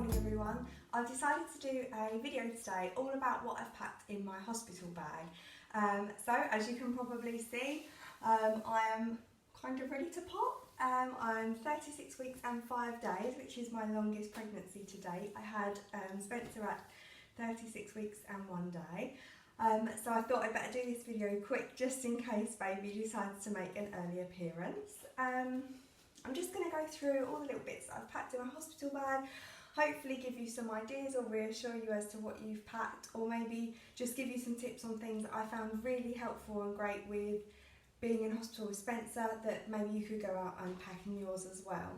morning everyone. I've decided to do a video today all about what I've packed in my hospital bag. So as you can probably see, I am kind of ready to pop. I'm 36 weeks and 5 days, which is my longest pregnancy to date. I had Spencer at 36 weeks and 1 day. So I thought I'd better do this video quick just in case baby decides to make an early appearance. I'm just going to go through all the little bits that I've packed in my hospital bag, hopefully give you some ideas or reassure you as to what you've packed, or maybe just give you some tips on things that I found really helpful and great with being in hospital with Spencer that maybe you could go out and pack in yours as well.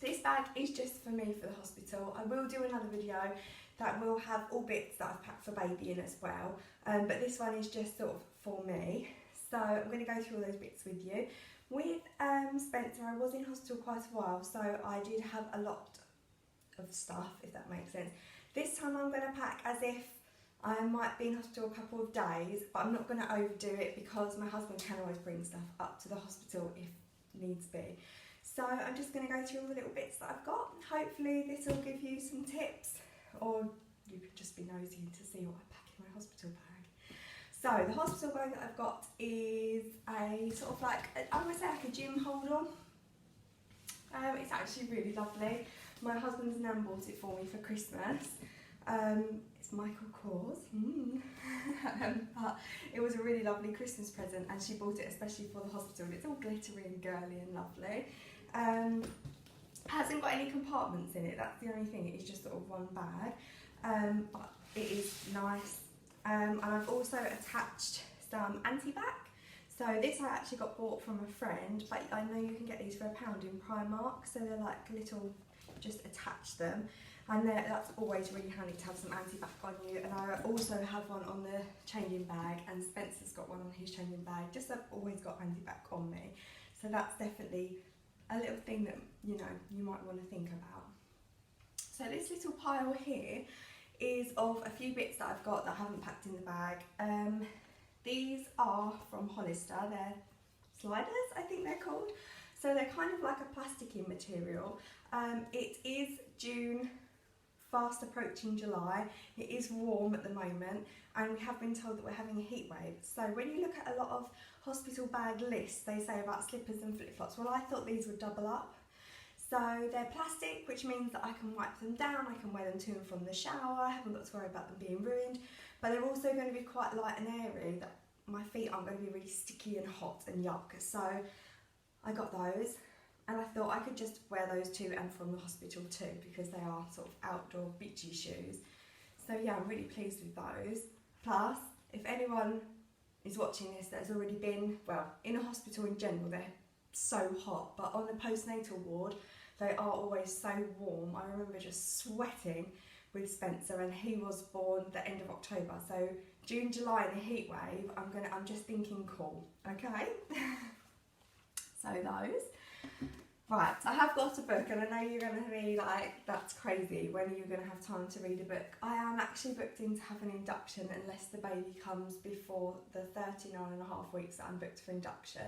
This bag is just for me for the hospital. I will do another video that will have all bits that I've packed for baby in as well, but this one is just sort of for me. So I'm going to go through all those bits with you. With Spencer, I was in hospital quite a while, so I did have a lot of stuff, if that makes sense. This time I'm going to pack as if I might be in hospital a couple of days, but I'm not going to overdo it because my husband can always bring stuff up to the hospital if needs be. So I'm just going to go through all the little bits that I've got. Hopefully this will give you some tips, or you could just be nosy to see what I pack in my hospital bag. So the hospital bag that I've got is a sort of like, I would say like a gym hold-on. It's actually really lovely. My husband's nan bought it for me for Christmas. It's Michael Kors. But it was a really lovely Christmas present, and she bought it especially for the hospital. It's all glittery and girly and lovely. Hasn't got any compartments in it, that's the only thing. It is just sort of one bag. But it is nice. And I've also attached some anti-bac. So this I actually got bought from a friend, but I know you can get these for £1 in Primark. So they're like little, just attach them. And that's always really handy to have some anti-bac on you. And I also have one on the changing bag, and Spencer's got one on his changing bag. Just I've always got anti-bac on me. So that's definitely a little thing that, you know, you might want to think about. So this little pile here is of a few bits that I've got that I haven't packed in the bag. These are from Hollister. They're sliders, I think they're called. So they're kind of like a plasticky material. It is June, fast approaching July. It is warm at the moment, and we have been told that we're having a heat wave. So when you look at a lot of hospital bag lists, they say about slippers and flip-flops. Well, I thought these would double up. So they're plastic, which means that I can wipe them down, I can wear them to and from the shower, I haven't got to worry about them being ruined, but they're also going to be quite light and airy, that my feet aren't going to be really sticky and hot and yuck. So I got those, and I thought I could just wear those to and from the hospital too, because they are sort of outdoor beachy shoes. So yeah, I'm really pleased with those. Plus, if anyone is watching this that has already been, well, in a hospital in general, they're so hot, but on the postnatal ward, they are always so warm. I remember just sweating with Spencer, and he was born the end of October. So June, July in the heat wave, I'm just thinking cool, okay? So those. Right, I have got a book, and I know you're going to be like, that's crazy, when are you going to have time to read a book? I am actually booked in to have an induction unless the baby comes before the 39.5 weeks that I'm booked for induction.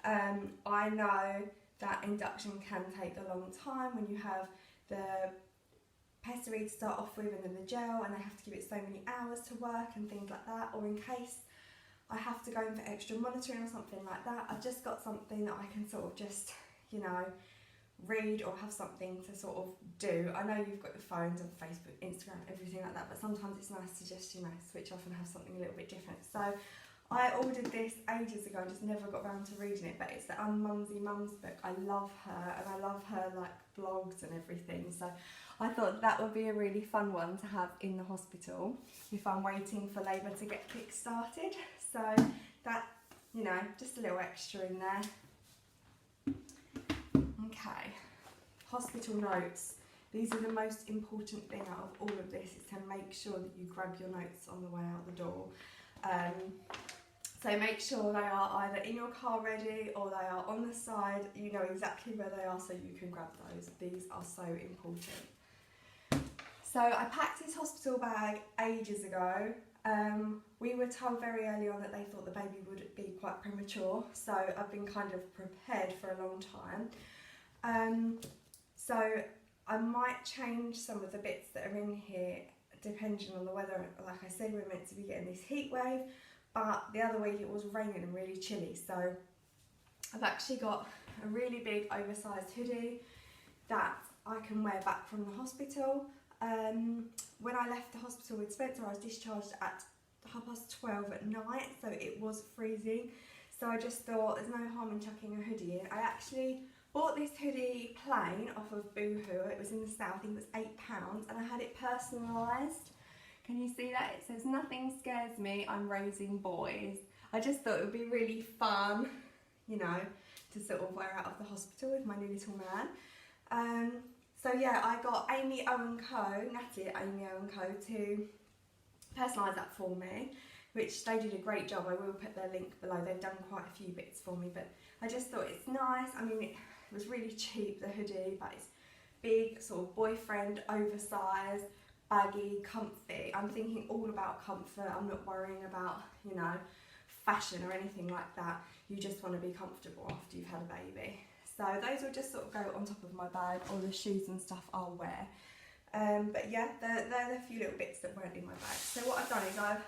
I know that induction can take a long time when you have the pessary to start off with and then the gel, and they have to give it so many hours to work and things like that, or in case I have to go in for extra monitoring or something like that, I've just got something that I can sort of just, you know, read or have something to sort of do. I know you've got your phones on Facebook, Instagram, everything like that, but sometimes it's nice to just, you know, switch off and have something a little bit different. So I ordered this ages ago, I just never got around to reading it, but it's the Unmumsy Mums book. I love her, and I love her like blogs and everything, so I thought that would be a really fun one to have in the hospital if I'm waiting for labour to get kick-started. So that, you know, just a little extra in there. Okay, hospital notes. These are the most important thing out of all of this, is to make sure that you grab your notes on the way out the door. So make sure they are either in your car ready or they are on the side. You know exactly where they are so you can grab those. These are so important. So I packed this hospital bag ages ago. We were told very early on that they thought the baby would be quite premature, so I've been kind of prepared for a long time. So I might change some of the bits that are in here depending on the weather. Like I said, we're meant to be getting this heat wave, but the other week it was raining and really chilly, so I've actually got a really big oversized hoodie that I can wear back from the hospital. When I left the hospital with Spencer, I was discharged at 12:30 at night, so it was freezing. So I just thought there's no harm in chucking a hoodie in. I actually bought this hoodie plain off of Boohoo. It was in the sale, I think it was £8, and I had it personalised. Can you see that? It says, "Nothing scares me, I'm raising boys." I just thought it would be really fun, you know, to sort of wear out of the hospital with my new little man. So yeah, I got AmyOandco, Natty at AmyOandco, to personalise that for me, which they did a great job. I will put their link below. They've done quite a few bits for me, but I just thought it's nice. I mean, it was really cheap, the hoodie, but it's big, sort of boyfriend, oversized, baggy, comfy. I'm thinking all about comfort. I'm not worrying about, you know, fashion or anything like that. You just want to be comfortable after you've had a baby. So those will just sort of go on top of my bag, or the shoes and stuff I'll wear. But yeah, they're the few little bits that weren't in my bag. So what I've done is I've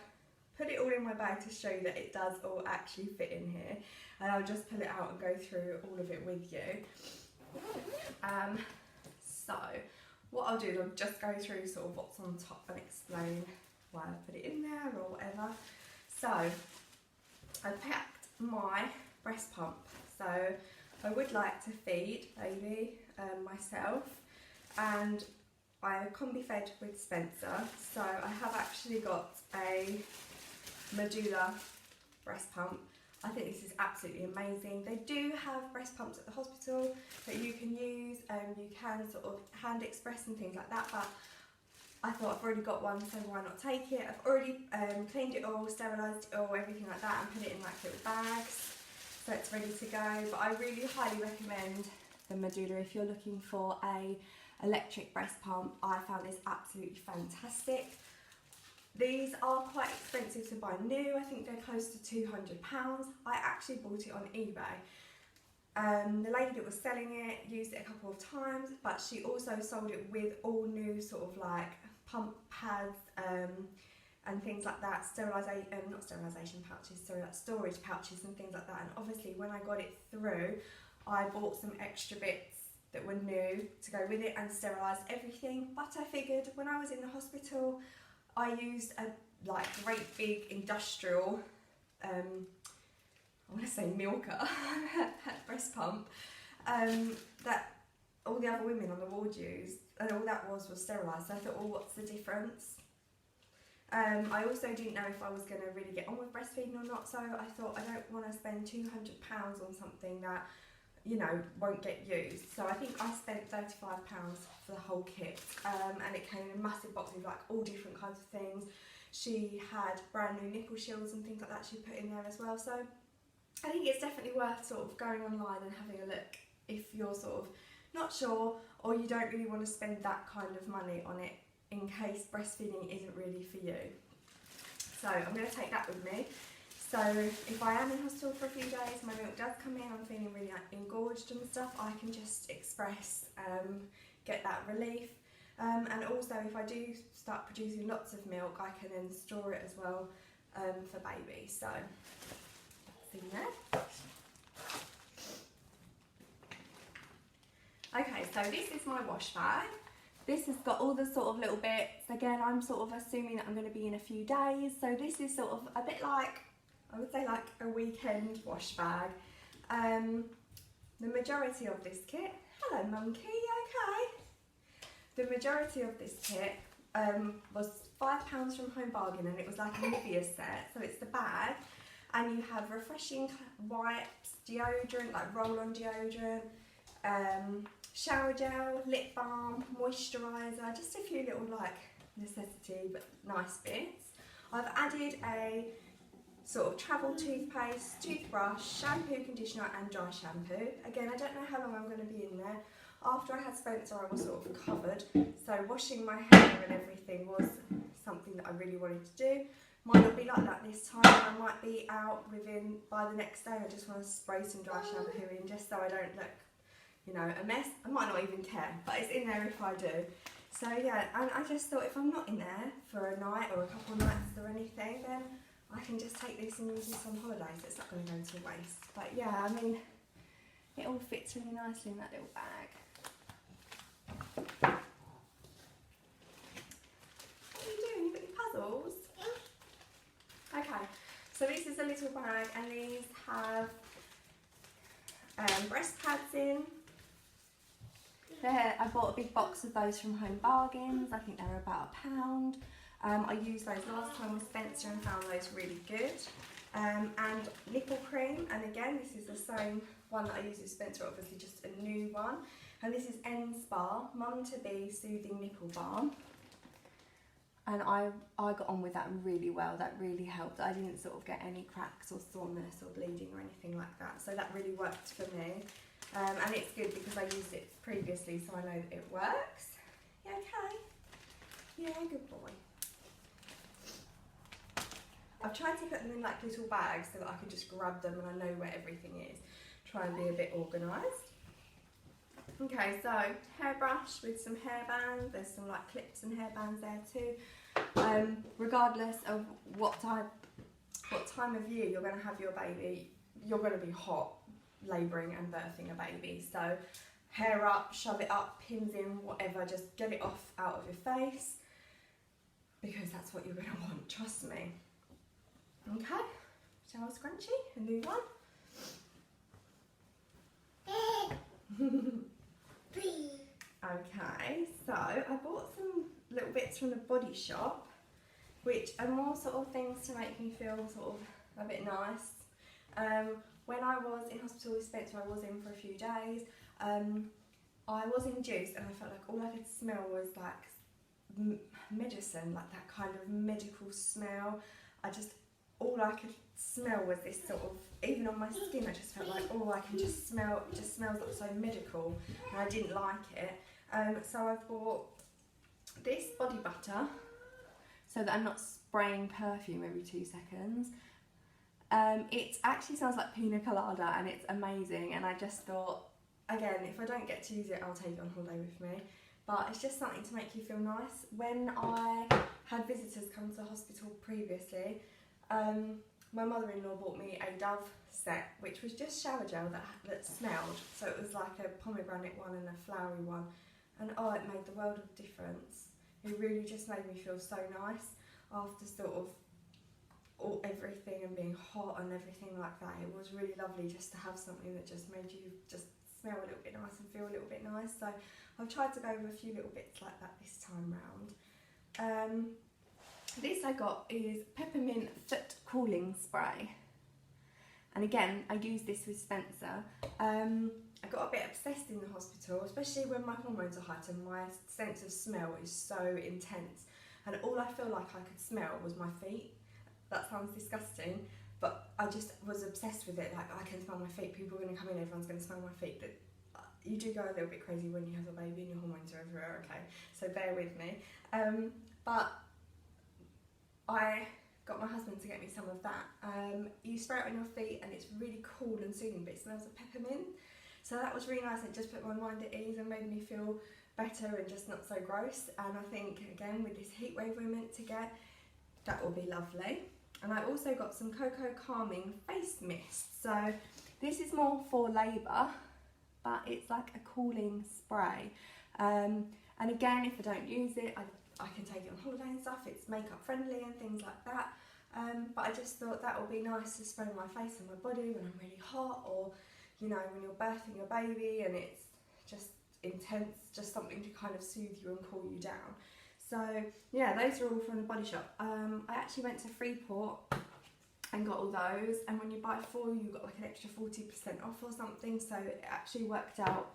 put it all in my bag to show you that it does all actually fit in here. And I'll just pull it out and go through all of it with you. So what I'll do is I'll just go through sort of what's on top and explain why I put it in there or whatever. So I packed my breast pump. So I would like to feed baby myself, and I combi fed with Spencer. So I have actually got a Medelua breast pump. I think this is absolutely amazing. They do have breast pumps at the hospital that you can use, and you can sort of hand express and things like that, but I thought I've already got one, so why not take it? I've already cleaned it all, sterilised it all, everything like that, and put it in like little bags, so it's ready to go. But I really highly recommend the Medelua if you're looking for a electric breast pump. I found this absolutely fantastic. These are quite expensive to buy new. I think they're close to £200. I actually bought it on eBay. The lady that was selling it used it a couple of times, but she also sold it with all new sort of like pump pads and things like that, not sterilisation pouches, sorry, like storage pouches and things like that. And obviously when I got it through, I bought some extra bits that were new to go with it and sterilised everything. But I figured when I was in the hospital, I used a like great big industrial, I want to say milker, breast pump, that all the other women on the ward used, and all that was sterilised. So I thought, well, what's the difference? I also didn't know if I was going to really get on with breastfeeding or not, so I thought I don't want to spend £200 on something that, you know, won't get used. So I think I spent £35 for the whole kit, and it came in a massive box with like all different kinds of things. She had brand new nipple shields and things like that she put in there as well. So I think it's definitely worth sort of going online and having a look if you're sort of not sure, or you don't really want to spend that kind of money on it in case breastfeeding isn't really for you. So I'm going to take that with me. So if I am in hospital for a few days, my milk does come in, I'm feeling really like engorged and stuff, I can just express, get that relief. And also if I do start producing lots of milk, I can then store it as well for baby. So that's in there. Okay, so this is my wash bag. This has got all the sort of little bits. Again, I'm sort of assuming that I'm going to be in a few days. So this is sort of a bit like, I would say like a weekend wash bag. The majority of this kit, hello monkey, okay? The majority of this kit was £5 from Home Bargain, and it was like a Nivea set. So it's the bag, and you have refreshing wipes, deodorant, like roll-on deodorant, shower gel, lip balm, moisturiser, just a few little like necessity but nice bits. I've added a sort of travel toothpaste, toothbrush, shampoo, conditioner and dry shampoo. Again, I don't know how long I'm going to be in there. After I had Spencer, I was sort of covered, so washing my hair and everything was something that I really wanted to do. Might not be like that this time. I might be out by the next day. I just want to spray some dry shampoo in just so I don't look you know, a mess, I might not even care, but it's in there if I do. So yeah, and I just thought if I'm not in there for a night or a couple of nights or anything, then I can just take this and use this on holiday, so it's not going to go to waste. But yeah, I mean, it all fits really nicely in that little bag. What are you doing? You got your puzzles? Okay, so this is a little bag, and these have breast pads in. I bought a big box of those from Home Bargains. I think they're about £1. I used those last time with Spencer and found those really good. And nipple cream, and again this is the same one that I used with Spencer, obviously just a new one. And this is N Spa Mum to Be Soothing Nipple Balm. And I got on with that really well. That really helped. I didn't sort of get any cracks or soreness or bleeding or anything like that. So that really worked for me. And it's good because I used it previously, so I know that it works. Yeah, okay. Yeah, good boy. I've tried to put them in like little bags so that I can just grab them and I know where everything is. Try and be a bit organised. Okay, so hairbrush with some hairbands. There's some like clips and hairbands there too. Regardless of what time of year you're going to have your baby, you're going to be hot labouring and birthing a baby. So hair up, shove it up, pins in, whatever, just get it off out of your face, because that's what you're going to want, trust me. Okay, shower scrunchie, a new one. Okay, so I bought some little bits from the Body Shop, which are more sort of things to make me feel sort of a bit nice. When I was in hospital with Spencer, I was in for a few days. I was induced and I felt like all I could smell was like medicine, like that kind of medical smell. All I could smell was this sort of, even on my skin, I just felt like, oh, I can just smell, it just smells like so medical, and I didn't like it. So I bought this body butter, so that I'm not spraying perfume every 2 seconds. It actually smells like pina colada and it's amazing, and I just thought, again, if I don't get to use it, I'll take it on holiday with me. But it's just something to make you feel nice. When I had visitors come to the hospital previously, my mother-in-law bought me a Dove set, which was just shower gel that smelled. So it was like a pomegranate one and a flowery one. And oh, it made the world of difference. It really just made me feel so nice after sort of everything and being hot and everything like that. It was really lovely just to have something that just made you just smell a little bit nice and feel a little bit nice. So I've tried to go with a few little bits like that this time round. This I got is peppermint foot cooling spray, and again I used this with Spencer. I got a bit obsessed in the hospital, especially when my hormones are heightened. My sense of smell is so intense, and all I feel like I could smell was my feet. That sounds disgusting, but I just was obsessed with it. Like, I can smell my feet, people are going to come in, everyone's going to smell my feet. But you do go a little bit crazy when you have a baby and your hormones are everywhere, okay? So bear with me. But I got my husband to get me some of that. You spray it on your feet and it's really cool and soothing, but it smells of peppermint. So that was really nice. It just put my mind at ease and made me feel better and just not so gross. And I think, again, with this heat wave we're meant to get, that will be lovely. And I also got some Cocoa Calming Face Mist. So this is more for labour, but it's like a cooling spray. And again, if I don't use it, I can take it on holiday and stuff. It's makeup friendly and things like that. But I just thought that would be nice to spray on my face and my body when I'm really hot, or, you know, when you're birthing a baby and it's just intense, just something to kind of soothe you and cool you down. So yeah, those are all from the Body Shop. I actually went to Freeport and got all those, and when you buy 4 you got like an extra 40% off or something, so it actually worked out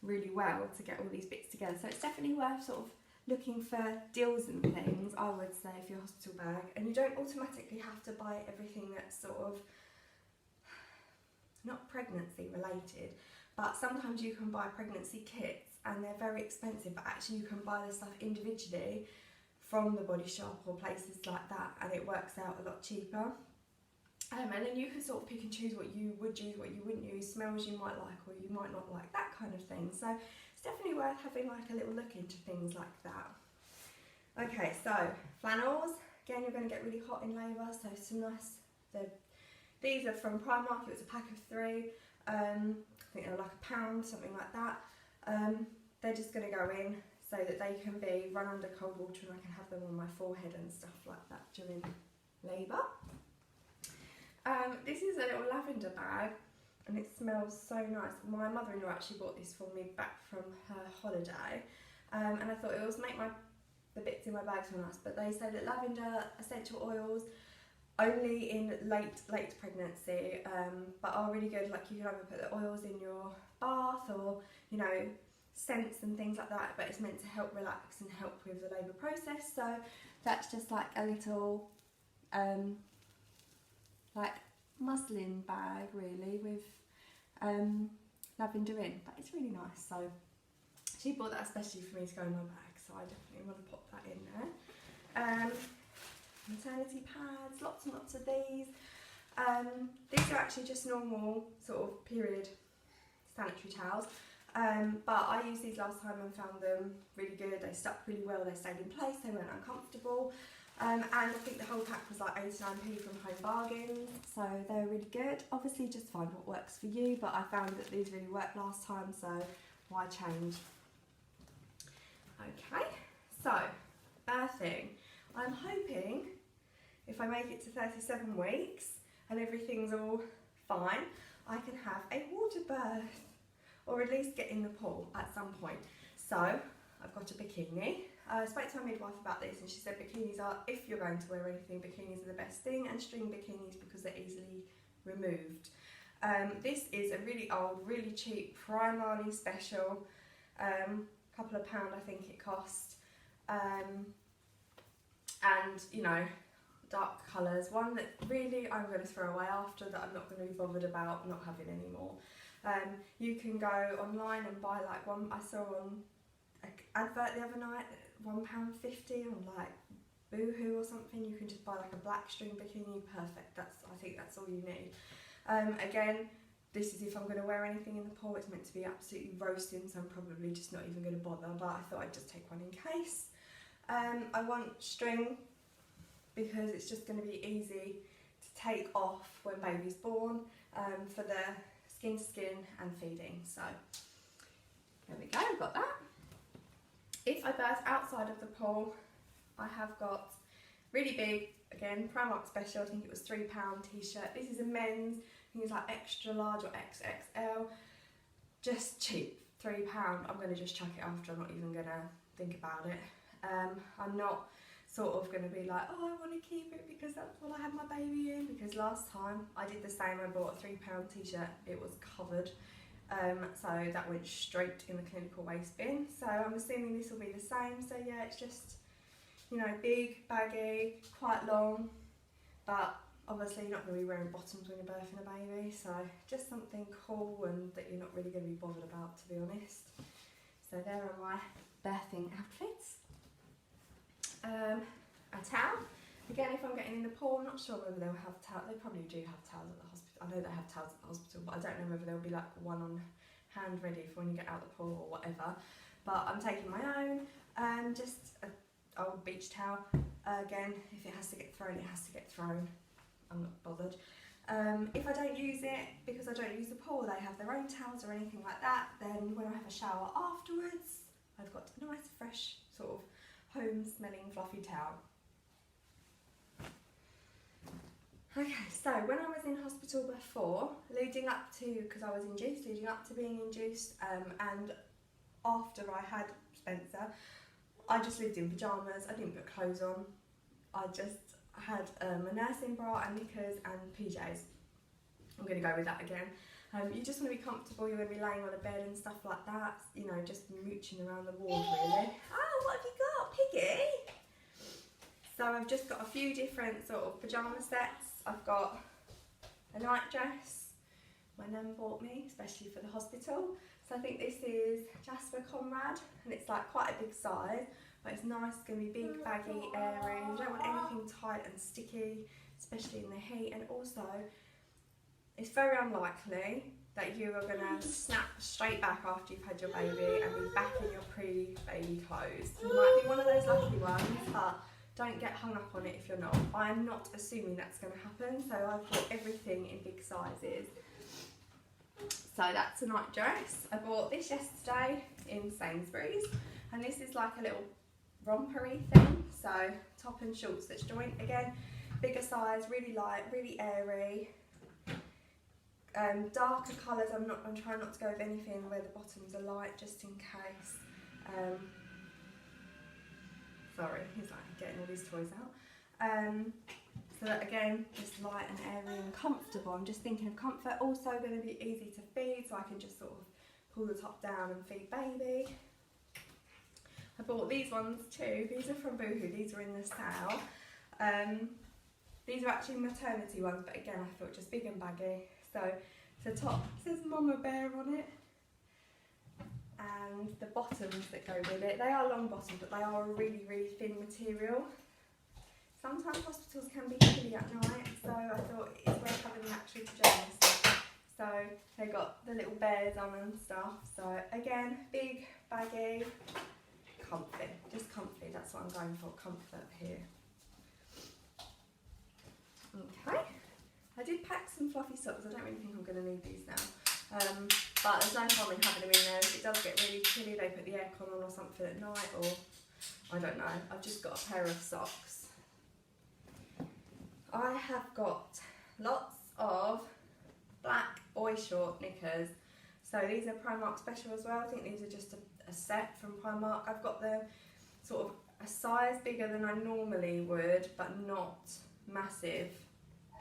really well to get all these bits together. So it's definitely worth sort of looking for deals and things, I would say, for your hospital bag. And you don't automatically have to buy everything that's sort of not pregnancy related, but sometimes you can buy pregnancy kits and they're very expensive, but actually you can buy the stuff individually from the Body Shop or places like that, and it works out a lot cheaper. And then you can sort of pick and choose what you would use, what you wouldn't use, smells you might like or you might not like, that kind of thing. So it's definitely worth having like a little look into things like that. Okay, so flannels, again you're going to get really hot in labour, so some nice, these are from Primark, it was a pack of 3, I think they were like £1, something like that. They're just going to go in so that they can be run under cold water and I can have them on my forehead and stuff like that during labour. This is a little lavender bag and it smells so nice. My mother-in-law actually bought this for me back from her holiday, and I thought it was make the bits in my bag so nice, but they say that lavender essential oils only in late pregnancy, but are really good. Like you can either put the oils in your bath or, you know, scents and things like that, but it's meant to help relax and help with the labour process. So that's just like a little like muslin bag really with lavender in, but it's really nice. So she bought that especially for me to go in my bag, so I definitely want to pop that in there. Maternity pads, lots and lots of these. These are actually just normal sort of period sanitary towels, but I used these last time and found them really good. They stuck really well, they stayed in place, they weren't uncomfortable. And I think the whole pack was like 89p from Home Bargains, so they're really good. Obviously just find what works for you, but I found that these really worked last time, so why change? Okay, so birthing. I'm hoping if I make it to 37 weeks and everything's all fine, I can have a water birth, or at least get in the pool at some point. So I've got a bikini. I spoke to my midwife about this and she said bikinis are, if you're going to wear anything, bikinis are the best thing, and string bikinis because they're easily removed. This is a really old, really cheap Primark special, couple of pound I think it cost, and you know, dark colours, one that really I'm going to throw away after, that I'm not going to be bothered about not having anymore. You can go online and buy like one, I saw on an advert the other night, £1.50 on like Boohoo or something. You can just buy like a black string bikini, perfect. I think that's all you need. Again, this is if I'm going to wear anything in the pool. It's meant to be absolutely roasting, so I'm probably just not even going to bother, but I thought I'd just take one in case. I want string because it's just going to be easy to take off when baby's born, for the skin to skin and feeding. So there we go, I've got that. If I birth outside of the pool, I have got really big, again, Primark special, I think it was £3 t-shirt. This is a men's, I think it's like extra large or XXL, just cheap, £3. I'm going to just chuck it after, I'm not even going to think about it. I'm not sort of going to be like, oh, I want to keep it because that's what I had my baby in, because last time I did the same. I bought a £3 t-shirt, it was covered. So that went straight in the clinical waste bin. So I'm assuming this will be the same. So yeah, it's just, you know, big, baggy, quite long, but obviously you're not going to be wearing bottoms when you're birthing a baby. So just something cool and that you're not really going to be bothered about, to be honest. So there are my birthing outfits. A towel. Again, if I'm getting in the pool, I'm not sure whether they'll have towels. They probably do have towels at the hospital. I know they have towels at the hospital, but I don't know whether there'll be like one on hand ready for when you get out the pool or whatever. But I'm taking my own, just an old beach towel. Again, if it has to get thrown, it has to get thrown. I'm not bothered. If I don't use it, because I don't use the pool, they have their own towels or anything like that, then when I have a shower afterwards, I've got a nice, fresh, sort of home-smelling fluffy towel. Okay, so when I was in hospital before, leading up to, because I was induced, leading up to being induced, and after I had Spencer, I just lived in pyjamas. I didn't put clothes on. I just had a nursing bra and knickers and PJs. I'm going to go with that again. You just want to be comfortable. You're going to be laying on a bed and stuff like that. You know, just mooching around the ward really. Oh, what have you got, Piggy? So I've just got a few different sort of pyjama sets. I've got a night dress my nan bought me, especially for the hospital. So I think this is Jasper Conrad, and it's like quite a big size, but it's nice. It's going to be big, baggy, airy. You don't want anything tight and sticky, especially in the heat. And also, it's very unlikely that you are going to snap straight back after you've had your baby and be back in your pre-baby clothes. You might be one of those lucky ones, but don't get hung up on it if you're not. I'm not assuming that's going to happen, so I've got everything in big sizes. So that's a night dress. I bought this yesterday in Sainsbury's, and this is like a little rompery thing. So top and shorts that's joint again, bigger size, really light, really airy. Darker colours. I'm trying not to go with anything where the bottoms are light, just in case. Sorry, he's like getting all these toys out. So that again, just light and airy and comfortable. I'm just thinking of comfort. Also going to be easy to feed, so I can just sort of pull the top down and feed baby. I bought these ones too. These are from Boohoo. These are in the sale. These are actually maternity ones, but again, I thought just big and baggy. So the top says Mama Bear on it, and the bottoms that go with it, they are long bottoms, but they are a really, really thin material. Sometimes hospitals can be chilly at night, so I thought it's worth having the actual pyjamas. So they got the little bears on and stuff. So again, big, baggy, comfy, just comfy. That's what I'm going for, comfort here. Okay. I did pack some fluffy socks. I don't really think I'm going to need these now. But there's no harm in having them in there. If it does get really chilly, they put the aircon on or something at night, or I don't know. I've just got a pair of socks. I have got lots of black boy short knickers. So these are Primark special as well. I think these are just a set from Primark. I've got them sort of a size bigger than I normally would, but not massive.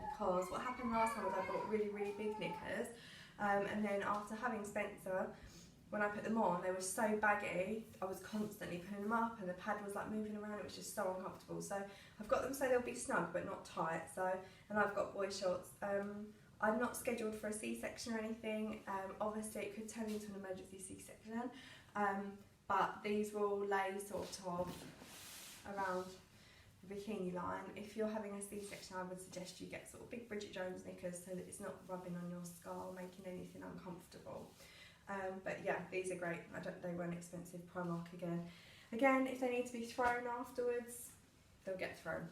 Because what happened last time was I bought really, really big knickers, and then after having Spencer, when I put them on, they were so baggy, I was constantly putting them up and the pad was like moving around, it was just so uncomfortable. So I've got them so they'll be snug but not tight. So, and I've got boy shorts. I'm not scheduled for a C-section or anything. Obviously it could turn into an emergency C-section, but these will lay sort of around bikini line. If you're having a C-section, I would suggest you get sort of big Bridget Jones knickers so that it's not rubbing on your skull, making anything uncomfortable. But yeah, these are great. They weren't expensive. Primark again. Again, if they need to be thrown afterwards, they'll get thrown.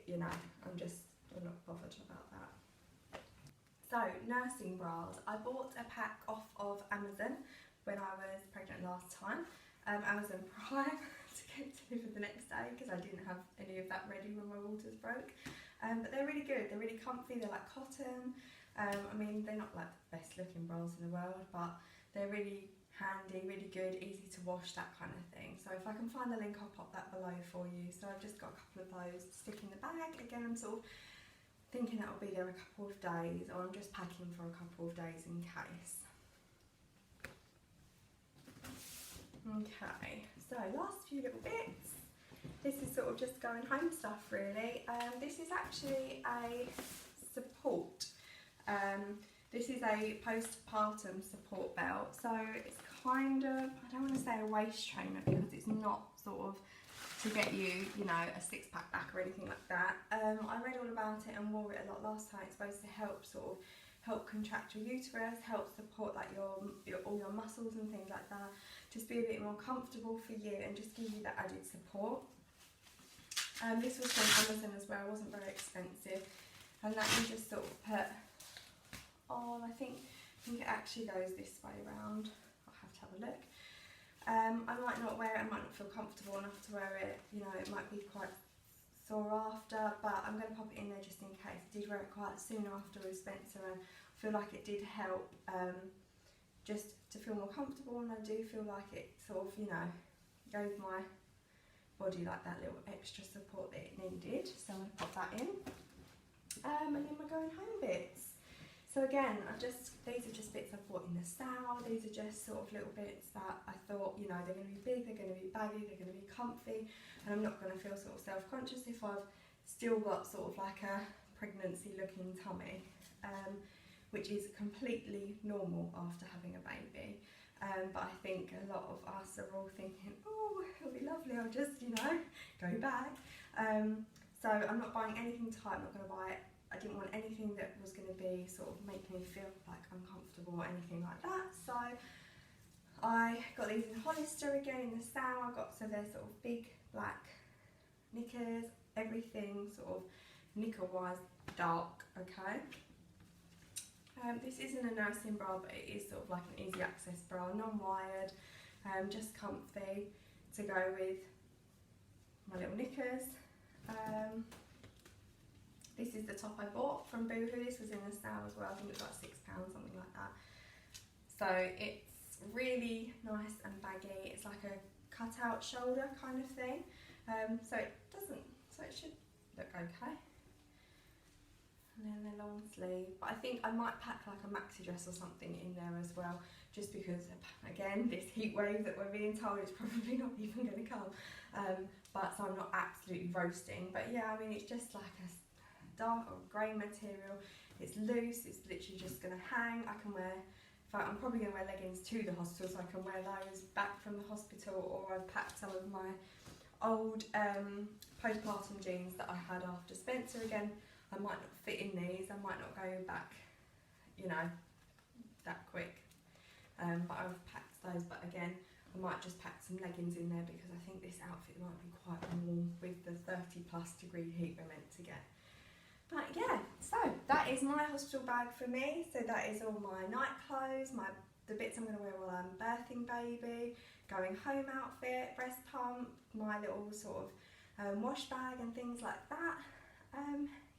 You know, I'm not bothered about that. So nursing bras. I bought a pack off of Amazon when I was pregnant last time. Amazon Prime. To get delivered the next day because I didn't have any of that ready when my waters broke. But they're really good, they're really comfy, they're like cotton. I mean, they're not like the best looking bras in the world, but they're really handy, really good, easy to wash, that kind of thing. So if I can find the link, I'll pop that below for you. So I've just got a couple of those to stick in the bag. Again, I'm sort of thinking that will be there a couple of days, or I'm just packing for a couple of days in case. Okay, so last few little bits. This is sort of just going home stuff really. This is actually a support. This is a postpartum support belt. So it's kind of, I don't want to say a waist trainer because it's not sort of to get you, you know, a six-pack back or anything like that. I read all about it and wore it a lot last time. It's supposed to help contract your uterus, help support like all your muscles and things like that. Just be a bit more comfortable for you and just give you that added support. This was from Amazon as well, it wasn't very expensive. And that you just sort of put on, I think it actually goes this way around. I'll have to have a look. I might not wear it, I might not feel comfortable enough to wear it, you know, it might be quite sore after, but I'm going to pop it in there just in case. I did wear it quite soon after with Spencer and I feel like it did help just to feel more comfortable, and I do feel like it sort of, you know, gave my body like that little extra support that it needed. So I'm going to pop that in. And then we're going home bits. So again, these are just bits I've bought in the sale. These are just sort of little bits that I thought, you know, they're going to be big, they're going to be baggy, they're going to be comfy, and I'm not going to feel sort of self-conscious if I've still got sort of like a pregnancy looking tummy, which is completely normal after having a baby. But I think a lot of us are all thinking, oh, it'll be lovely, I'll just, you know, go back. So I'm not buying anything tight, I'm not going to buy it. I didn't want anything that was going to be sort of make me feel like uncomfortable or anything like that. So I got these in Hollister again in the sale. I got, so they're sort of big black knickers, everything sort of knicker wise dark, okay. This isn't a nursing bra, but it is sort of like an easy access bra, non-wired, just comfy to go with my little knickers. This is the top I bought from Boohoo. This was in the sale as well. I think it was like £6, something like that. So it's really nice and baggy. It's like a cut-out shoulder kind of thing. So it should look okay. And then the long sleeve. But I think I might pack like a maxi dress or something in there as well, just because, again, this heat wave that we're being told is probably not even going to come. But so I'm not absolutely roasting. But yeah, I mean, it's just like a dark or grey material. It's loose, it's literally just going to hang. I can wear, in fact, I'm probably going to wear leggings to the hospital, so I can wear those back from the hospital, or I've packed some of my old postpartum jeans that I had after Spencer again. I might not fit in these, I might not go back, you know, that quick. But I've packed those, but again, I might just pack some leggings in there because I think this outfit might be quite warm with the 30+ degree heat we're meant to get. But yeah, so that is my hospital bag for me. So that is all my night clothes, the bits I'm going to wear while I'm birthing baby, going home outfit, breast pump, my little sort of wash bag and things like that.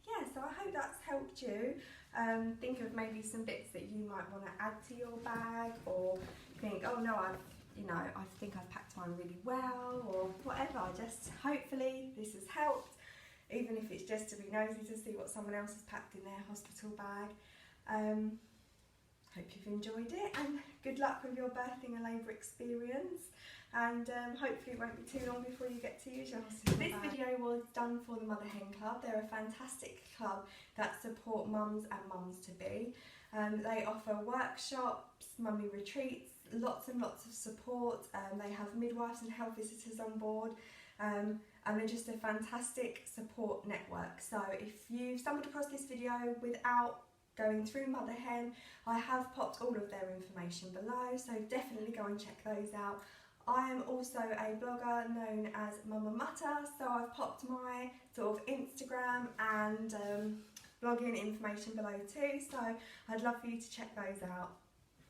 Yeah, so I hope that's helped you think of maybe some bits that you might want to add to your bag, or think, oh no, I think I've packed mine really well, or whatever. Just hopefully this has helped, even if it's just to be nosy to see what someone else has packed in their hospital bag. Hope you've enjoyed it, and good luck with your birthing and labour experience, and hopefully it won't be too long before you get to use your hospital bag. This video was done for the Mother Hen Club. They're a fantastic club that support mums and mums-to-be. They offer workshops, mummy retreats, lots and lots of support. They have midwives and health visitors on board, and they're just a fantastic support network. So if you've stumbled across this video without going through Mother Hen, I have popped all of their information below, so definitely go and check those out. I am also a blogger known as Mama Mutter, so I've popped my sort of Instagram and blogging information below too, so I'd love for you to check those out.